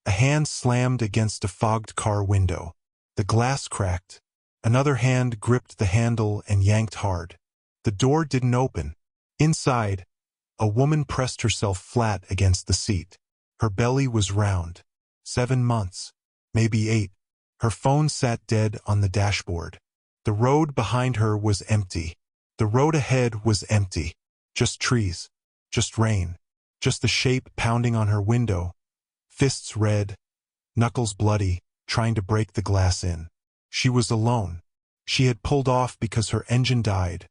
A hand slammed against a fogged car window. The glass cracked. Another hand gripped the handle and yanked hard. The door didn't open. Inside, a woman pressed herself flat against the seat. Her belly was round. 7 months. Maybe 8. Her phone sat dead on the dashboard. The road behind her was empty. The road ahead was empty. Just trees. Just rain. Just the shape pounding on her window. Fists red. Knuckles bloody, trying to break the glass in. She was alone. She had pulled off because her engine died.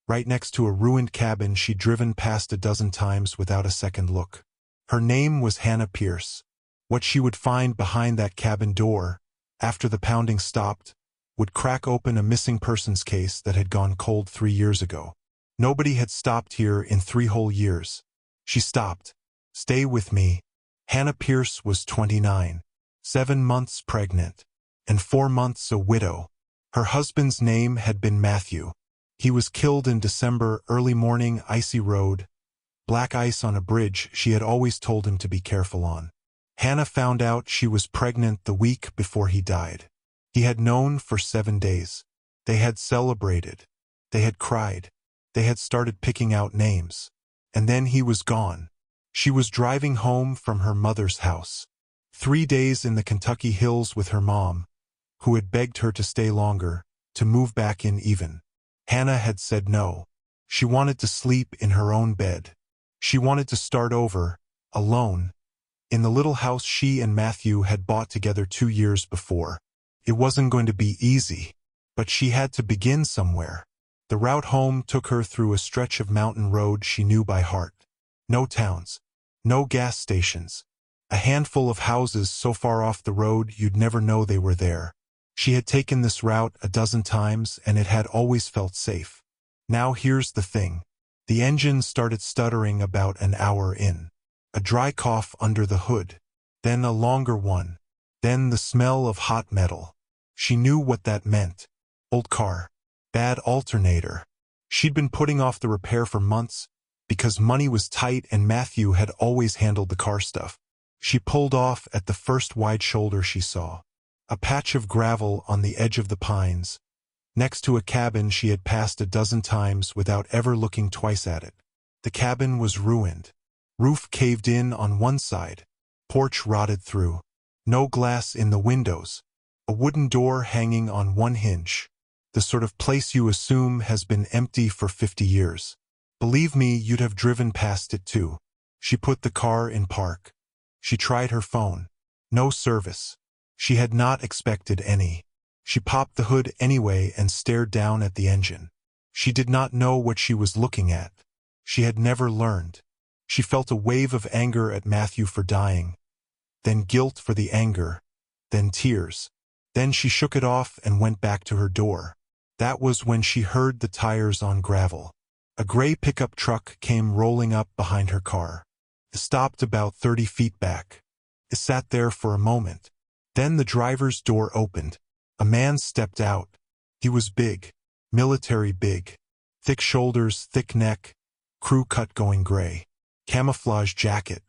Right next to a ruined cabin she'd driven past a dozen times without a second look. Her name was Hannah Pierce. What she would find behind that cabin door, after the pounding stopped, would crack open a missing persons case that had gone cold 3 years ago. Nobody had stopped here in 3 whole years. She stopped. Stay with me. Hannah Pierce was 29, 7 months pregnant, and 4 months a widow. Her husband's name had been Matthew. He was killed in December, early morning, icy road. Black ice on a bridge she had always told him to be careful on. Hannah found out she was pregnant the week before he died. He had known for 7 days. They had celebrated. They had cried. They had started picking out names. And then he was gone. She was driving home from her mother's house. 3 days in the Kentucky hills with her mom, who had begged her to stay longer, to move back in even. Hannah had said no. She wanted to sleep in her own bed. She wanted to start over, alone, in the little house she and Matthew had bought together 2 years before. It wasn't going to be easy, but she had to begin somewhere. The route home took her through a stretch of mountain road she knew by heart. No towns, no gas stations, a handful of houses so far off the road you'd never know they were there. She had taken this route a dozen times and it had always felt safe. Now here's the thing. The engine started stuttering about an hour in. A dry cough under the hood. Then a longer one. Then the smell of hot metal. She knew what that meant. Old car. Bad alternator. She'd been putting off the repair for months because money was tight and Matthew had always handled the car stuff. She pulled off at the first wide shoulder she saw. A patch of gravel on the edge of the pines, next to a cabin she had passed a dozen times without ever looking twice at it. The cabin was ruined. Roof caved in on one side. Porch rotted through. No glass in the windows. A wooden door hanging on one hinge. The sort of place you assume has been empty for 50 years. Believe me, you'd have driven past it too. She put the car in park. She tried her phone. No service. She had not expected any. She popped the hood anyway and stared down at the engine. She did not know what she was looking at. She had never learned. She felt a wave of anger at Matthew for dying, then guilt for the anger, then tears. Then she shook it off and went back to her door. That was when she heard the tires on gravel. A gray pickup truck came rolling up behind her car. It stopped about 30 feet back. It sat there for a moment. Then the driver's door opened. A man stepped out. He was big, military big. Thick shoulders, thick neck, crew cut going gray. Camouflage jacket.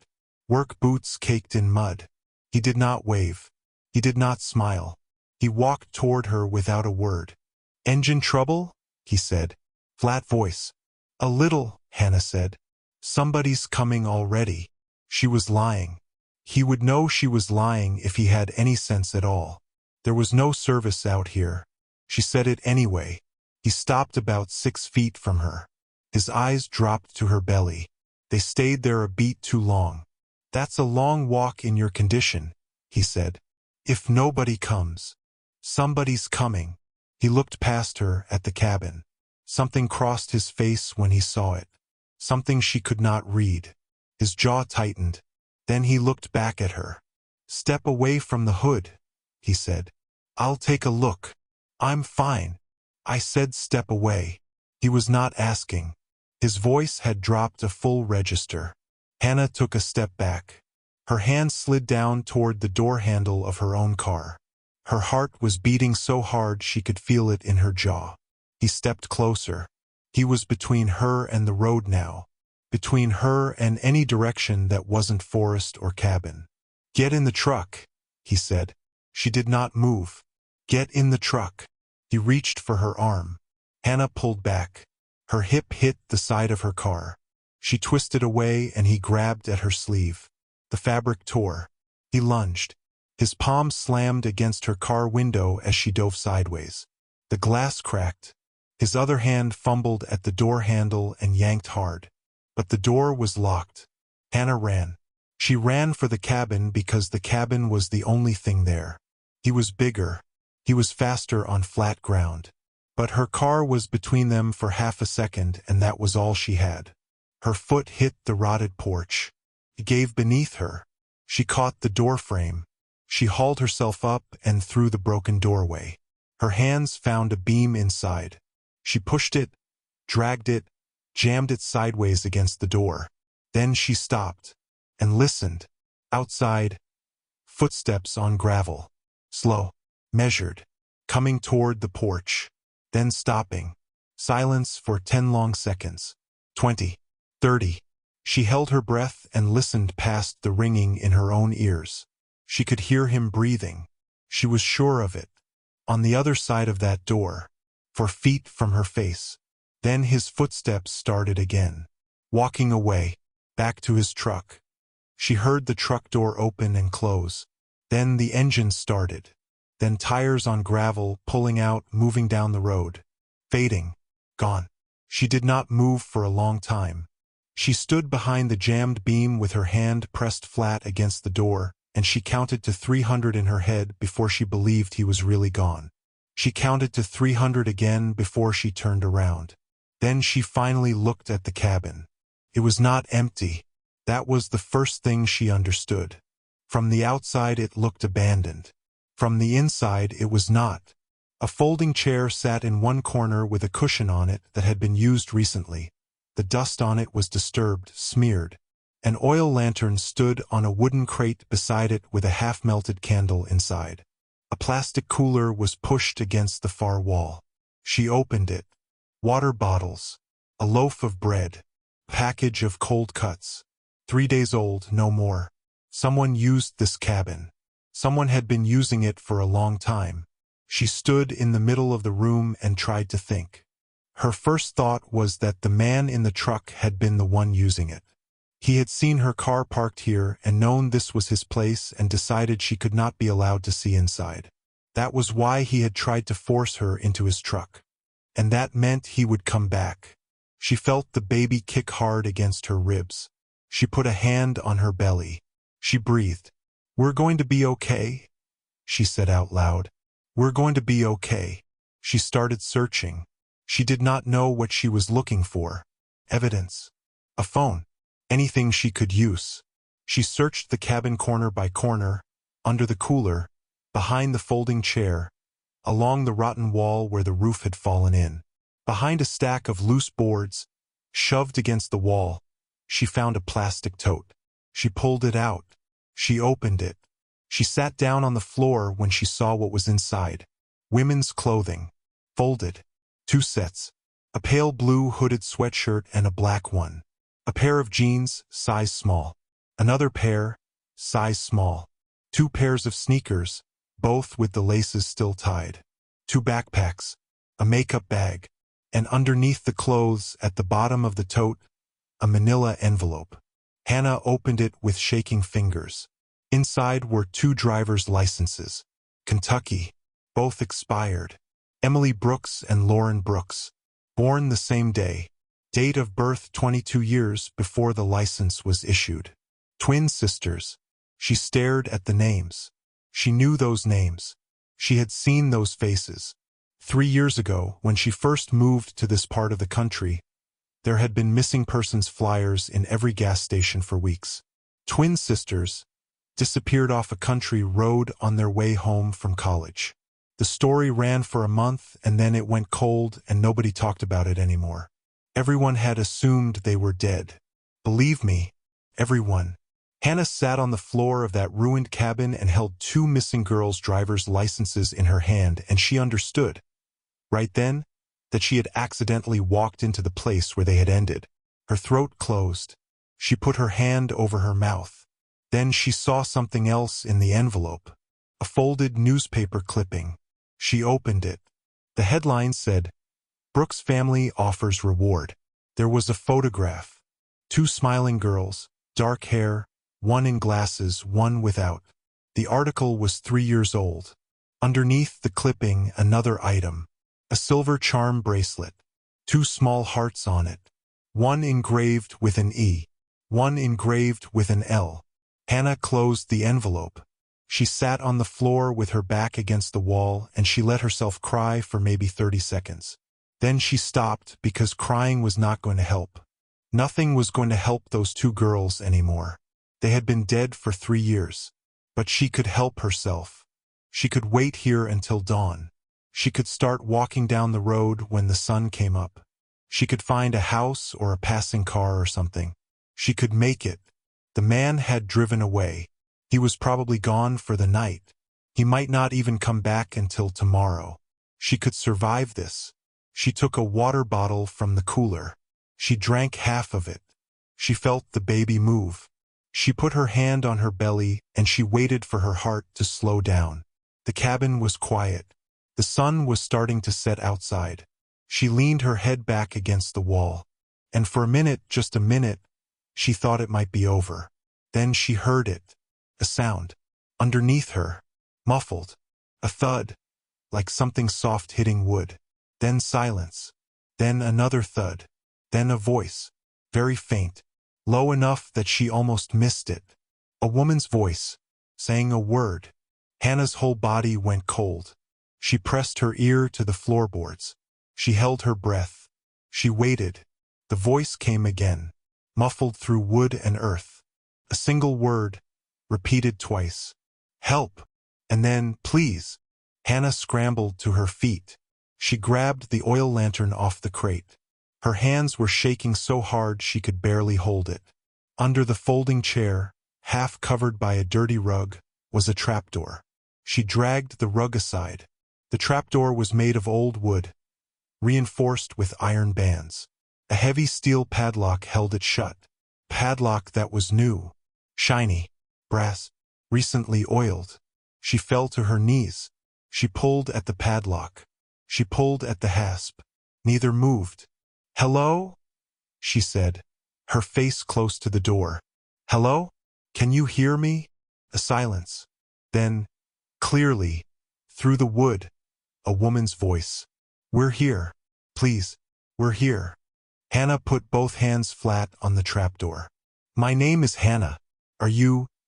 Work boots caked in mud. He did not wave. He did not smile. He walked toward her without a word. "Engine trouble?" he said. Flat voice. "A little," Hannah said. "Somebody's coming already." She was lying. He would know she was lying if he had any sense at all. There was no service out here. She said it anyway. He stopped about 6 feet from her. His eyes dropped to her belly. They stayed there a beat too long. "That's a long walk in your condition," he said. "If nobody comes." "Somebody's coming." He looked past her at the cabin. Something crossed his face when he saw it. Something she could not read. His jaw tightened. Then he looked back at her. "Step away from the hood," he said. "I'll take a look." "I'm fine." I said step away. He was not asking. His voice had dropped a full register. Hannah took a step back. Her hand slid down toward the door handle of her own car. Her heart was beating so hard she could feel it in her jaw. He stepped closer. He was between her and the road now. Between her and any direction that wasn't forest or cabin. "Get in the truck," he said. She did not move. "Get in the truck." He reached for her arm. Hannah pulled back. Her hip hit the side of her car. She twisted away and he grabbed at her sleeve. The fabric tore. He lunged. His palm slammed against her car window as she dove sideways. The glass cracked. His other hand fumbled at the door handle and yanked hard. But the door was locked. Hannah ran. She ran for the cabin because the cabin was the only thing there. He was bigger. He was faster on flat ground. But her car was between them for half a second, and that was all she had. Her foot hit the rotted porch. It gave beneath her. She caught the door frame. She hauled herself up and through the broken doorway. Her hands found a beam inside. She pushed it, dragged it, jammed it sideways against the door. Then she stopped and listened. Outside, footsteps on gravel. Slow, measured, coming toward the porch. Then stopping. Silence for 10 long seconds. 20. 30. She held her breath and listened past the ringing in her own ears. She could hear him breathing. She was sure of it. On the other side of that door. 4 feet from her face. Then his footsteps started again. Walking away. Back to his truck. She heard the truck door open and close. Then the engine started. Then tires on gravel, pulling out, moving down the road. Fading. Gone. She did not move for a long time. She stood behind the jammed beam with her hand pressed flat against the door, and she counted to 300 in her head before she believed he was really gone. She counted to 300 again before she turned around. Then she finally looked at the cabin. It was not empty. That was the first thing she understood. From the outside it looked abandoned. From the inside it was not. A folding chair sat in one corner with a cushion on it that had been used recently. The dust on it was disturbed, smeared. An oil lantern stood on a wooden crate beside it with a half-melted candle inside. A plastic cooler was pushed against the far wall. She opened it. Water bottles. A loaf of bread. A package of cold cuts. 3 days old, no more. Someone used this cabin. Someone had been using it for a long time. She stood in the middle of the room and tried to think. Her first thought was that the man in the truck had been the one using it. He had seen her car parked here and known this was his place and decided she could not be allowed to see inside. That was why he had tried to force her into his truck. And that meant he would come back. She felt the baby kick hard against her ribs. She put a hand on her belly. She breathed. "We're going to be okay," she said out loud. "We're going to be okay." She started searching. She did not know what she was looking for. Evidence. A phone. Anything she could use. She searched the cabin corner by corner, under the cooler, behind the folding chair, along the rotten wall where the roof had fallen in. Behind a stack of loose boards, shoved against the wall, she found a plastic tote. She pulled it out. She opened it. She sat down on the floor when she saw what was inside. Women's clothing. Folded. 2 sets. A pale blue hooded sweatshirt and a black one. A pair of jeans, size small. Another pair, size small. 2 pairs of sneakers, both with the laces still tied. 2 backpacks. A makeup bag. And underneath the clothes, at the bottom of the tote, a manila envelope. Hannah opened it with shaking fingers. Inside were 2 driver's licenses. Kentucky. Both expired. Emily Brooks and Lauren Brooks. Born the same day. Date of birth 22 years before the license was issued. Twin sisters. She stared at the names. She knew those names. She had seen those faces. 3 years ago, when she first moved to this part of the country, there had been missing persons flyers in every gas station for weeks. Twin sisters disappeared off a country road on their way home from college. The story ran for a month and then it went cold and nobody talked about it anymore. Everyone had assumed they were dead. Believe me, everyone. Hannah sat on the floor of that ruined cabin and held 2 missing girls' driver's licenses in her hand, and she understood, right then, that she had accidentally walked into the place where they had ended. Her throat closed. She put her hand over her mouth. Then she saw something else in the envelope. A folded newspaper clipping. She opened it. The headline said, "Brooks family offers reward." There was a photograph. Two smiling girls, dark hair, one in glasses, one without. The article was 3 years old. Underneath the clipping, another item. A silver charm bracelet. 2 small hearts on it. One engraved with an E. One engraved with an L. Hannah closed the envelope. She sat on the floor with her back against the wall and she let herself cry for maybe 30 seconds. Then she stopped because crying was not going to help. Nothing was going to help those 2 girls anymore. They had been dead for 3 years. But she could help herself. She could wait here until dawn. She could start walking down the road when the sun came up. She could find a house or a passing car or something. She could make it. The man had driven away. He was probably gone for the night. He might not even come back until tomorrow. She could survive this. She took a water bottle from the cooler. She drank half of it. She felt the baby move. She put her hand on her belly and she waited for her heart to slow down. The cabin was quiet. The sun was starting to set outside. She leaned her head back against the wall. And for a minute, just a minute, she thought it might be over. Then she heard it. A sound. Underneath her. Muffled. A thud. Like something soft hitting wood. Then silence. Then another thud. Then a voice. Very faint. Low enough that she almost missed it. A woman's voice. Saying a word. Hannah's whole body went cold. She pressed her ear to the floorboards. She held her breath. She waited. The voice came again. Muffled through wood and earth. A single word. Repeated twice. Help. And then, please. Hannah scrambled to her feet. She grabbed the oil lantern off the crate. Her hands were shaking so hard she could barely hold it. Under the folding chair, half covered by a dirty rug, was a trapdoor. She dragged the rug aside. The trapdoor was made of old wood, reinforced with iron bands. A heavy steel padlock held it shut. Padlock that was new, shiny, brass, recently oiled. She fell to her knees. She pulled at the padlock. She pulled at the hasp. Neither moved. "Hello?" she said, her face close to the door. "Hello? Can you hear me?" A silence. Then, clearly, through the wood, a woman's voice. "We're here. Please, we're here." Hannah put both hands flat on the trapdoor. "My name is Hannah.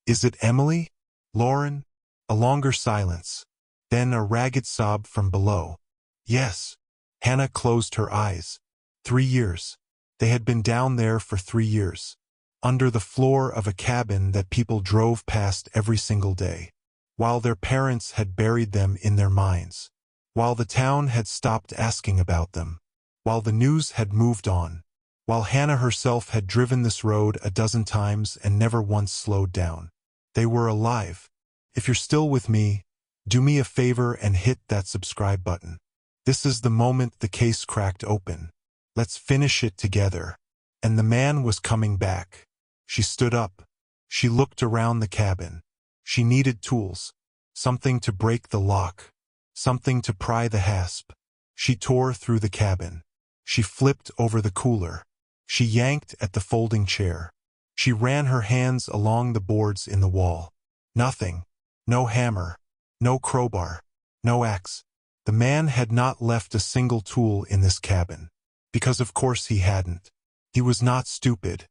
Is it Emily? Lauren?" A longer silence. Then a ragged sob from below. "Yes." Hannah closed her eyes. 3 years. They had been down there for 3 years. Under the floor of a cabin that people drove past every single day. While their parents had buried them in their minds. While the town had stopped asking about them. While the news had moved on. While Hannah herself had driven this road a dozen times and never once slowed down. They were alive. If you're still with me, do me a favor and hit that subscribe button. This is the moment the case cracked open. Let's finish it together. And the man was coming back. She stood up. She looked around the cabin. She needed tools. Something to break the lock. Something to pry the hasp. She tore through the cabin. She flipped over the cooler. She yanked at the folding chair. She ran her hands along the boards in the wall. Nothing. No hammer. No crowbar. No axe. The man had not left a single tool in this cabin. Because of course he hadn't. He was not stupid.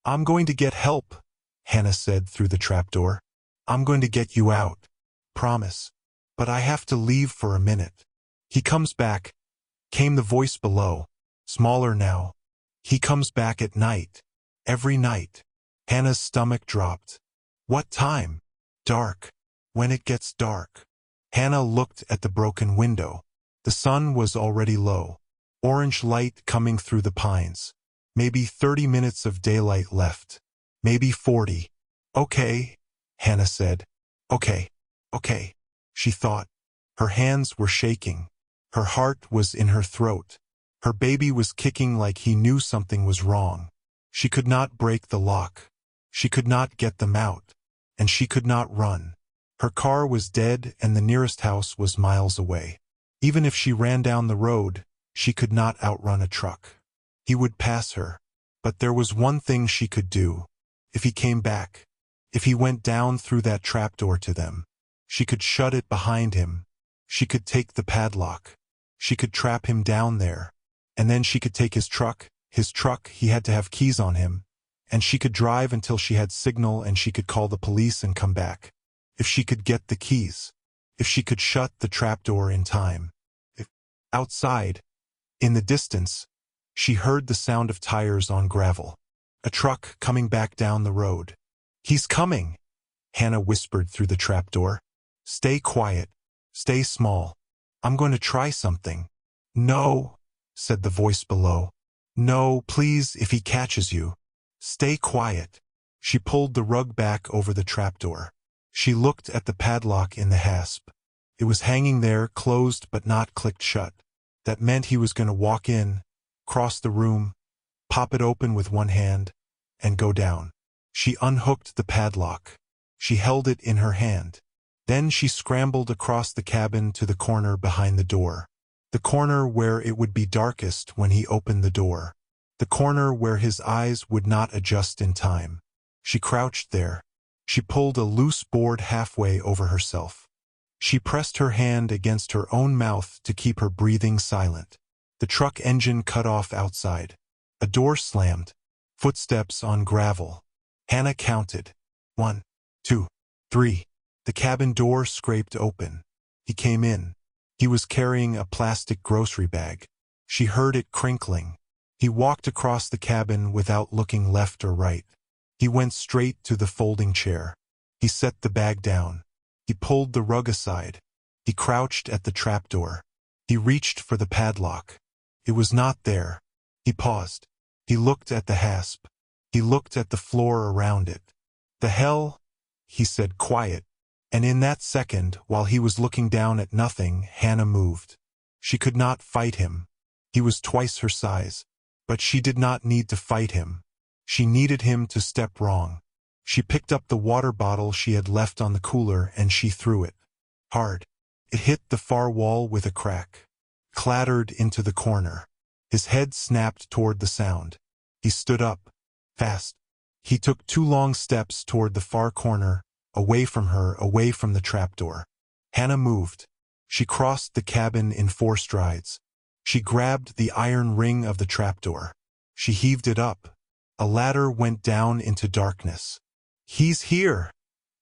"I'm going to get help," Hannah said through the trapdoor. "I'm going to get you out. Promise. But I have to leave for a minute." "He comes back," came the voice below, smaller now. "He comes back at night. Every night." Hannah's stomach dropped. "What time?" "Dark. When it gets dark." Hannah looked at the broken window. The sun was already low. Orange light coming through the pines. Maybe 30 minutes of daylight left. Maybe 40. "Okay," Hannah said. "Okay. Okay," she thought. Her hands were shaking. Her heart was in her throat. Her baby was kicking like he knew something was wrong. She could not break the lock. She could not get them out. and she could not run. Her car was dead and the nearest house was miles away. Even if she ran down the road, she could not outrun a truck. He would pass her. But there was one thing she could do. If he came back, if he went down through that trapdoor to them, she could shut it behind him. She could take the padlock. She could trap him down there. And then she could take his truck. He had to have keys on him. And she could drive until she had signal and she could call the police and come back. If she could get the keys. If she could shut the trapdoor in time. Outside, in the distance, she heard the sound of tires on gravel. A truck coming back down the road. "He's coming," Hannah whispered through the trapdoor. "Stay quiet. Stay small. I'm going to try something." "No," said the voice below. "No, please, if he catches you. Stay quiet." She pulled the rug back over the trapdoor. She looked at the padlock in the hasp. It was hanging there, closed but not clicked shut. That meant he was going to walk in, cross the room, pop it open with one hand, and go down. She unhooked the padlock. She held it in her hand. Then she scrambled across the cabin to the corner behind the door. The corner where it would be darkest when he opened the door. The corner where his eyes would not adjust in time. She crouched there. She pulled a loose board halfway over herself. She pressed her hand against her own mouth to keep her breathing silent. The truck engine cut off outside. A door slammed. Footsteps on gravel. Hannah counted. 1, 2, 3. The cabin door scraped open. He came in. He was carrying a plastic grocery bag. She heard it crinkling. He walked across the cabin without looking left or right. He went straight to the folding chair. He set the bag down. He pulled the rug aside. He crouched at the trapdoor. He reached for the padlock. It was not there. He paused. He looked at the hasp. He looked at the floor around it. "The hell?" he said, quiet. And in that second, while he was looking down at nothing, Hannah moved. She could not fight him. He was twice her size. But she did not need to fight him. She needed him to step wrong. She picked up the water bottle she had left on the cooler and she threw it. Hard. It hit the far wall with a crack. Clattered into the corner. His head snapped toward the sound. He stood up. Fast. He took 2 long steps toward the far corner, away from her, away from the trapdoor. Hannah moved. She crossed the cabin in 4 strides. She grabbed the iron ring of the trapdoor. She heaved it up. A ladder went down into darkness. "He's here!"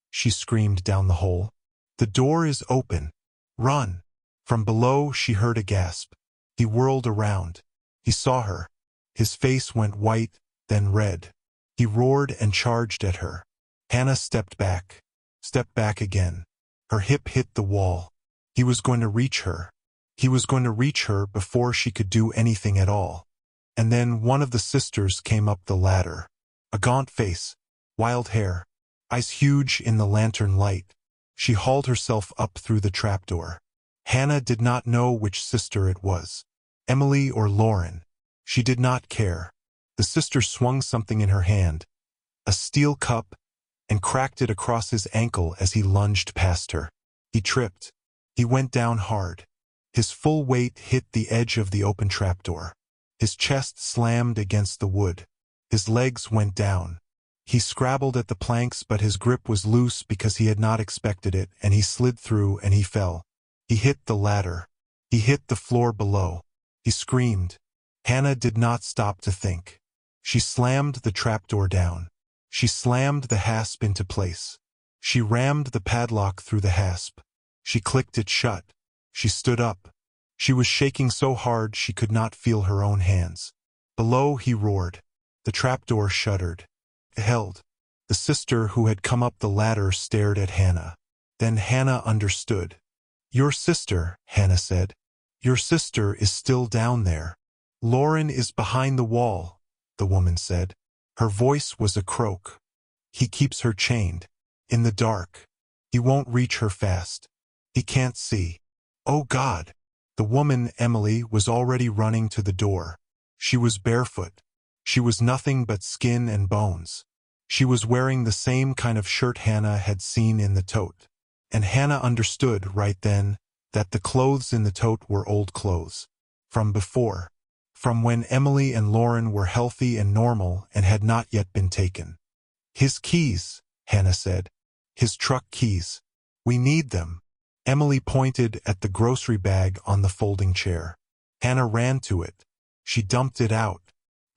she screamed down the hole. "The door is open. Run!" From below she heard a gasp. He whirled around. He saw her. His face went white, then red. He roared and charged at her. Hannah stepped back again. Her hip hit the wall. He was going to reach her. He was going to reach her before she could do anything at all. And then one of the sisters came up the ladder. A gaunt face, wild hair, eyes huge in the lantern light. She hauled herself up through the trapdoor. Hannah did not know which sister it was. Emily or Lauren. She did not care. The sister swung something in her hand, a steel cup, and cracked it across his ankle as he lunged past her. He tripped. He went down hard. His full weight hit the edge of the open trapdoor. His chest slammed against the wood. His legs went down. He scrabbled at the planks, but his grip was loose because he had not expected it, and he slid through and he fell. He hit the ladder. He hit the floor below. He screamed. Hannah did not stop to think. She slammed the trapdoor down. She slammed the hasp into place. She rammed the padlock through the hasp. She clicked it shut. She stood up. She was shaking so hard she could not feel her own hands. Below he roared. The trapdoor shuddered. It held. The sister who had come up the ladder stared at Hannah. Then Hannah understood. "Your sister," Hannah said. "Your sister is still down there." "Lauren is behind the wall," the woman said. Her voice was a croak. "He keeps her chained. In the dark. He won't reach her fast. He can't see." "Oh God!" The woman, Emily, was already running to the door. She was barefoot. She was nothing but skin and bones. She was wearing the same kind of shirt Hannah had seen in the tote. And Hannah understood right then that the clothes in the tote were old clothes. From before. From when Emily and Lauren were healthy and normal and had not yet been taken. His keys, Hannah said. His truck keys. We need them. Emily pointed at the grocery bag on the folding chair. Hannah ran to it. She dumped it out.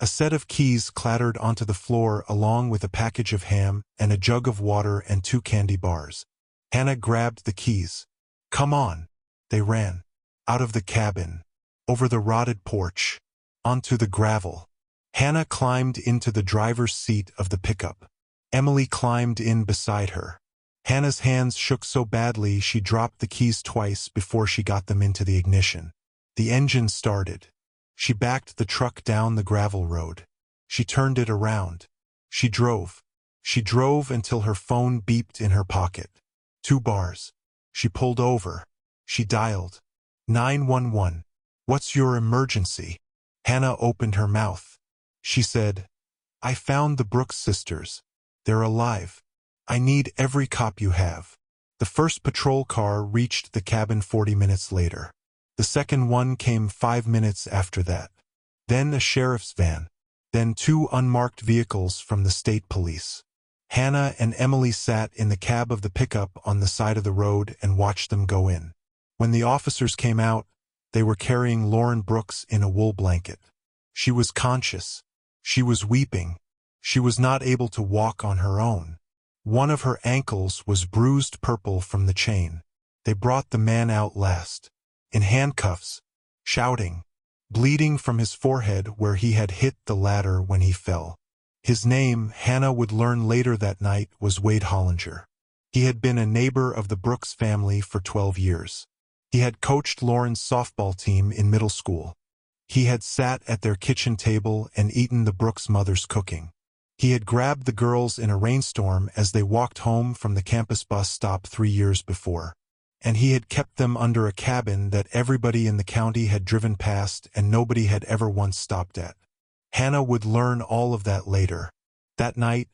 A set of keys clattered onto the floor along with a package of ham and a jug of water and 2 candy bars. Hannah grabbed the keys. Come on. They ran. Out of the cabin. Over the rotted porch. Onto the gravel. Hannah climbed into the driver's seat of the pickup. Emily climbed in beside her. Hannah's hands shook so badly she dropped the keys twice before she got them into the ignition. The engine started. She backed the truck down the gravel road. She turned it around. She drove. She drove until her phone beeped in her pocket. 2 bars. She pulled over. She dialed. 911. What's your emergency? Hannah opened her mouth. She said, I found the Brooks sisters. They're alive. I need every cop you have. The first patrol car reached the cabin 40 minutes later. The second one came 5 minutes after that. Then a sheriff's van. Then 2 unmarked vehicles from the state police. Hannah and Emily sat in the cab of the pickup on the side of the road and watched them go in. When the officers came out, they were carrying Lauren Brooks in a wool blanket. She was conscious. She was weeping. She was not able to walk on her own. One of her ankles was bruised purple from the chain. They brought the man out last. In handcuffs, shouting, bleeding from his forehead where he had hit the ladder when he fell. His name, Hannah would learn later that night, was Wade Hollinger. He had been a neighbor of the Brooks family for 12 years. He had coached Lauren's softball team in middle school. He had sat at their kitchen table and eaten the Brooks mother's cooking. He had grabbed the girls in a rainstorm as they walked home from the campus bus stop 3 years before. And he had kept them under a cabin that everybody in the county had driven past and nobody had ever once stopped at. Hannah would learn all of that later. That night,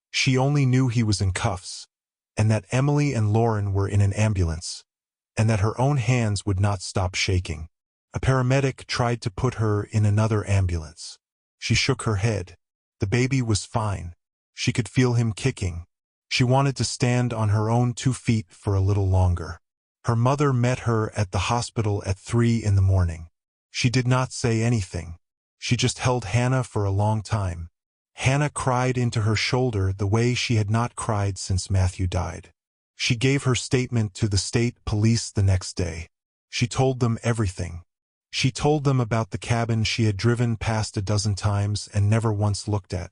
she only knew he was in cuffs, and that Emily and Lauren were in an ambulance, and that her own hands would not stop shaking. A paramedic tried to put her in another ambulance. She shook her head. The baby was fine. She could feel him kicking. She wanted to stand on her own 2 feet for a little longer. Her mother met her at the hospital at 3 in the morning. She did not say anything. She just held Hannah for a long time. Hannah cried into her shoulder the way she had not cried since Matthew died. She gave her statement to the state police the next day. She told them everything. She told them about the cabin she had driven past a dozen times and never once looked at.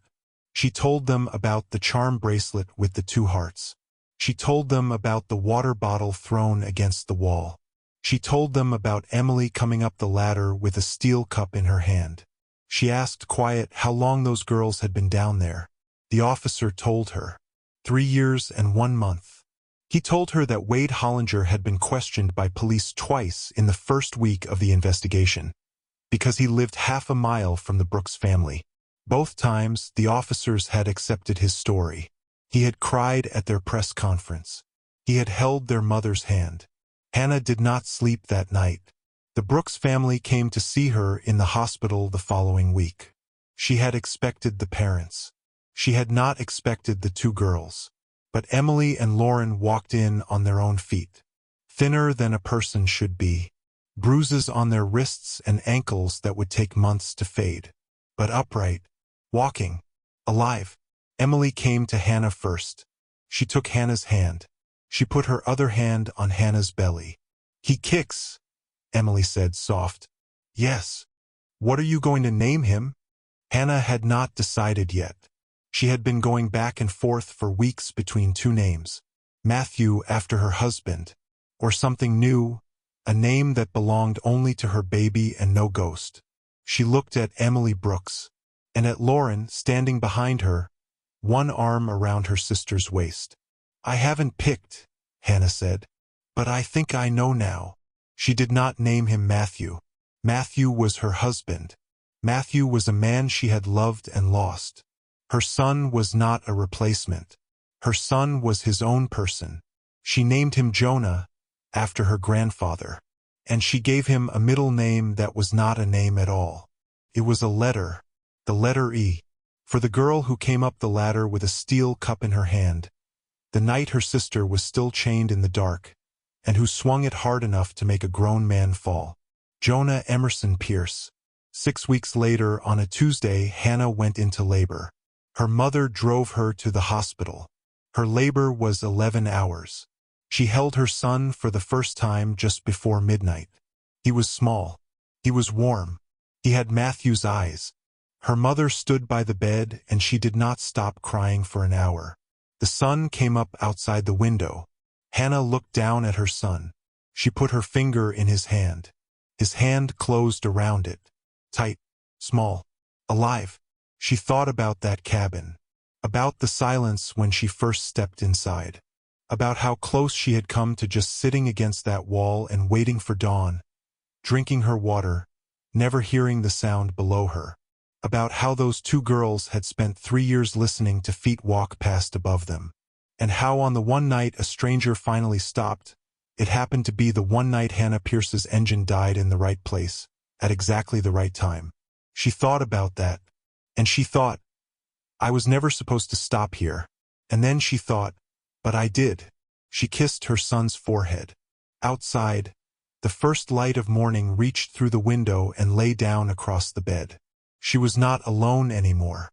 She told them about the charm bracelet with the 2 hearts. She told them about the water bottle thrown against the wall. She told them about Emily coming up the ladder with a steel cup in her hand. She asked quiet how long those girls had been down there. The officer told her. 3 years and 1 month. He told her that Wade Hollinger had been questioned by police twice in the first week of the investigation, because he lived half a mile from the Brooks family. Both times, the officers had accepted his story. He had cried at their press conference. He had held their mother's hand. Hannah did not sleep that night. The Brooks family came to see her in the hospital the following week. She had expected the parents. She had not expected the 2 girls. But Emily and Lauren walked in on their own feet. Thinner than a person should be. Bruises on their wrists and ankles that would take months to fade. But upright. Walking. Alive. Emily came to Hannah first. She took Hannah's hand. She put her other hand on Hannah's belly. He kicks, Emily said, soft. Yes. What are you going to name him? Hannah had not decided yet. She had been going back and forth for weeks between 2 names. Matthew after her husband, or something new, a name that belonged only to her baby and no ghost. She looked at Emily Brooks, and at Lauren standing behind her, one arm around her sister's waist. I haven't picked, Hannah said, but I think I know now. She did not name him Matthew. Matthew was her husband. Matthew was a man she had loved and lost. Her son was not a replacement. Her son was his own person. She named him Jonah, after her grandfather. And she gave him a middle name that was not a name at all. It was a letter, the letter E, for the girl who came up the ladder with a steel cup in her hand, the night her sister was still chained in the dark, and who swung it hard enough to make a grown man fall. Jonah Emerson Pierce. 6 weeks later, on a Tuesday, Hannah went into labor. Her mother drove her to the hospital. Her labor was 11 hours. She held her son for the first time just before midnight. He was small. He was warm. He had Matthew's eyes. Her mother stood by the bed, and she did not stop crying for an hour. The sun came up outside the window. Hannah looked down at her son. She put her finger in his hand. His hand closed around it. Tight, small, alive. She thought about that cabin. About the silence when she first stepped inside. About how close she had come to just sitting against that wall and waiting for dawn, drinking her water, never hearing the sound below her. About how those two girls had spent 3 years listening to feet walk past above them. And how on the one night a stranger finally stopped, it happened to be the one night Hannah Pierce's engine died in the right place, at exactly the right time. She thought about that, and she thought, I was never supposed to stop here. And then she thought, but I did. She kissed her son's forehead. Outside, the first light of morning reached through the window and lay down across the bed. She was not alone anymore.